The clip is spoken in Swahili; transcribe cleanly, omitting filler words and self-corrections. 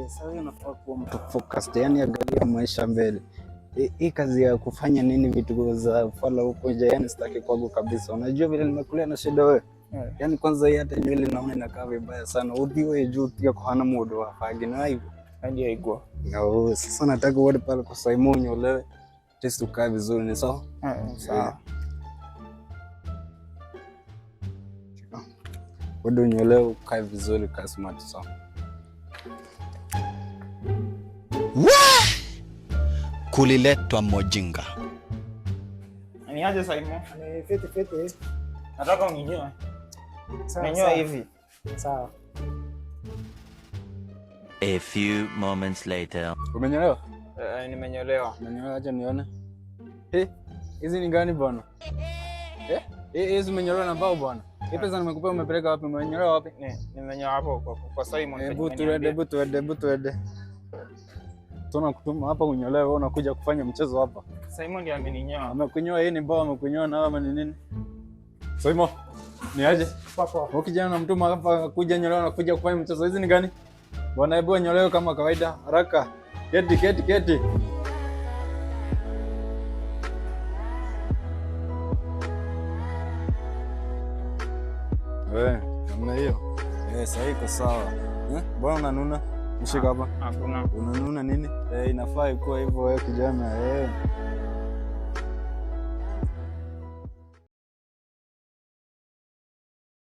Sasa unafaa kuwa mtu focused, yani angalia maisha mbele. Hii kazi ya kufanya nini vitu za fala huko nje, yani sitaki kwangu kabisa. Unajua vile nimekulia na shida wewe. Yani kwanza hii hata nywele naona inakaa vibaya sana. Udhiwe juu pia kwa hana muda wa fagi na hivyo. Hadi haiko. No, sasa nataka uende pale kwa Simon nyolewe. Test ukae vizuri ni sawa? Sawa. Wewe nyolewe ukae vizuri, kae smart sawa. Kuliletwa mojinga. Ni aje Simon? Ni fiti. Nataka uninyoe. Sawa. Ninyoe hivi. Sawa. A few moments later. Umenyolewa? Nimenyolewa. Umenyolewa, acha nione. Hizi ni gani bwana? Hizi umenyolewa na mbao bwana. Hii pesa nimekupa umepeleka wapi? Umenyolewa wapi? Nimenyoa hapo kwa Simon. Hebu tuende. Tuna kutuma hapa unyolewe, wewe unakuja kufanya mchezo hapa. Simon ndiye ameninyoa. Amekunyoa, hii ni mbao amekunyoa na ama ni nini? Simon, ni aje? Papa. Wewe kijana na mtuma hapa kuja nyolewa na kuja kufanya mchezo. Hizi ni gani? Bwana hebu nyolewe kama kawaida. Haraka. Keti. Namna hiyo. Sasa iko sawa. Bwana unanuna? Mshika hapa. Hakuna. Unanuna nini? Inafaa ikuwa hivyo wewe kijana.